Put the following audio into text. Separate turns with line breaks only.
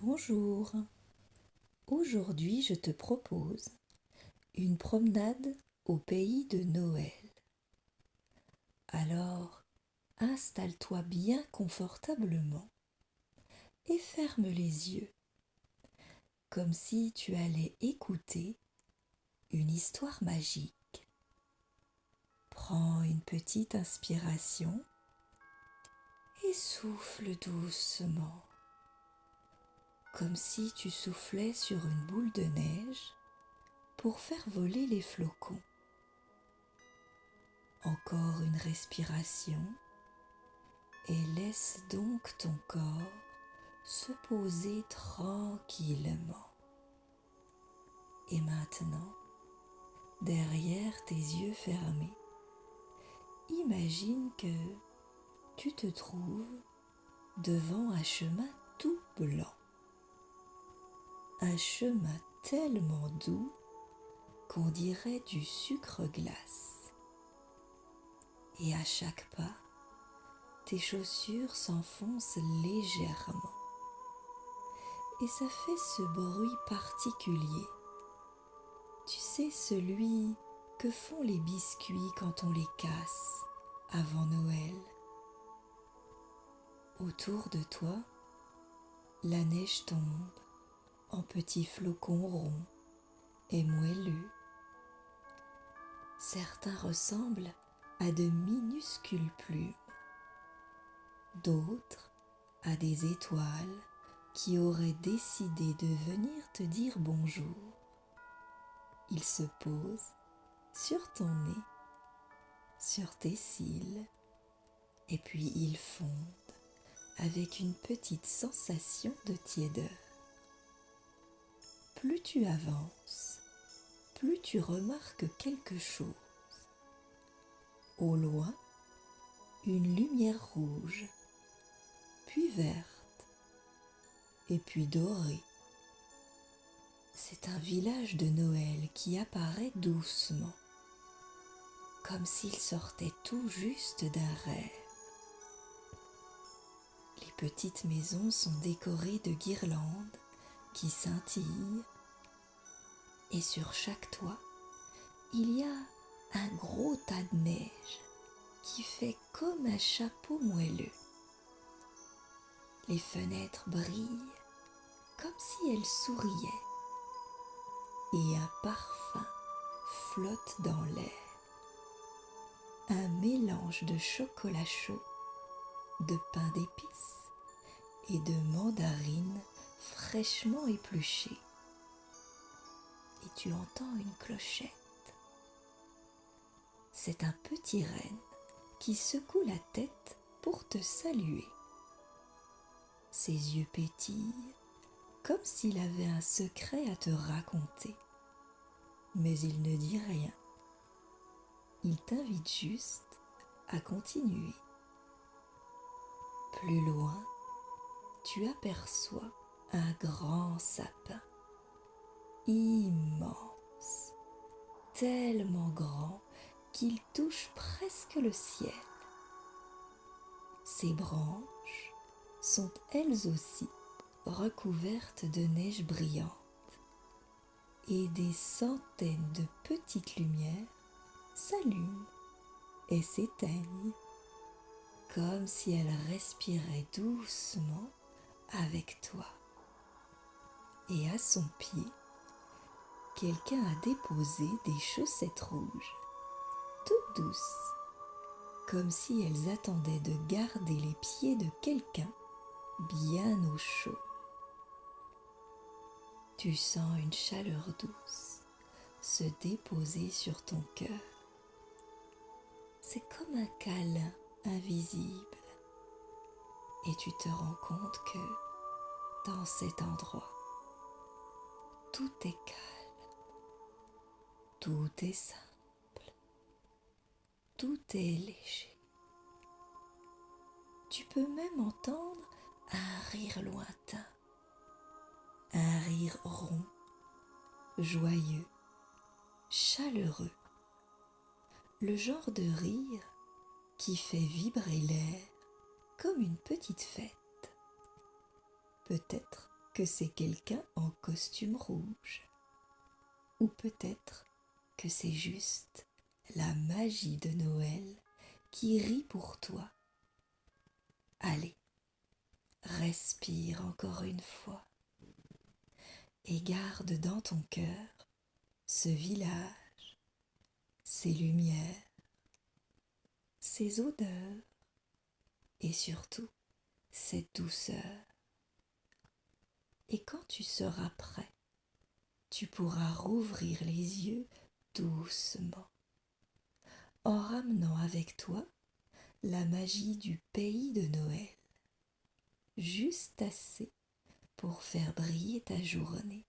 Bonjour, aujourd'hui je te propose une promenade au pays de Noël. Alors, installe-toi bien confortablement et ferme les yeux, comme si tu allais écouter une histoire magique. Prends une petite inspiration et souffle doucement, comme si tu soufflais sur une boule de neige pour faire voler les flocons. Encore une respiration et laisse donc ton corps se poser tranquillement. Et maintenant, derrière tes yeux fermés, imagine que tu te trouves devant un chemin tout blanc. Un chemin tellement doux qu'on dirait du sucre glace. Et à chaque pas, tes chaussures s'enfoncent légèrement. Et ça fait ce bruit particulier. Tu sais, celui que font les biscuits quand on les casse avant Noël. Autour de toi, la neige tombe en petits flocons ronds et moelleux. Certains ressemblent à de minuscules plumes, d'autres à des étoiles qui auraient décidé de venir te dire bonjour. Ils se posent sur ton nez, sur tes cils, et puis ils fondent avec une petite sensation de tiédeur. Plus tu avances, plus tu remarques quelque chose. Au loin, une lumière rouge, puis verte, et puis dorée. C'est un village de Noël qui apparaît doucement, comme s'il sortait tout juste d'un rêve. Les petites maisons sont décorées de guirlandes qui scintillent, et sur chaque toit, il y a un gros tas de neige qui fait comme un chapeau moelleux. Les fenêtres brillent comme si elles souriaient, et un parfum flotte dans l'air. Un mélange de chocolat chaud, de pain d'épices et de mandarines fraîchement épluchées. Et tu entends une clochette. C'est un petit renne qui secoue la tête pour te saluer. Ses yeux pétillent comme s'il avait un secret à te raconter. Mais il ne dit rien. Il t'invite juste à continuer. Plus loin, tu aperçois un grand sapin, immense, tellement grand qu'il touche presque le ciel. Ses branches sont elles aussi recouvertes de neige brillante, et des centaines de petites lumières s'allument et s'éteignent, comme si elles respiraient doucement avec toi. Et à son pied, quelqu'un a déposé des chaussettes rouges, toutes douces, comme si elles attendaient de garder les pieds de quelqu'un bien au chaud. Tu sens une chaleur douce se déposer sur ton cœur. C'est comme un câlin invisible. Et tu te rends compte que dans cet endroit, tout est calme, tout est simple, tout est léger. Tu peux même entendre un rire lointain, un rire rond, joyeux, chaleureux, le genre de rire qui fait vibrer l'air comme une petite fête. Peut-être que c'est quelqu'un en costume rouge. Ou peut-être que c'est juste la magie de Noël qui rit pour toi. Allez, respire encore une fois et garde dans ton cœur ce village, ces lumières, ces odeurs et surtout cette douceur. Et quand tu seras prêt, tu pourras rouvrir les yeux doucement, en ramenant avec toi la magie du pays de Noël, juste assez pour faire briller ta journée.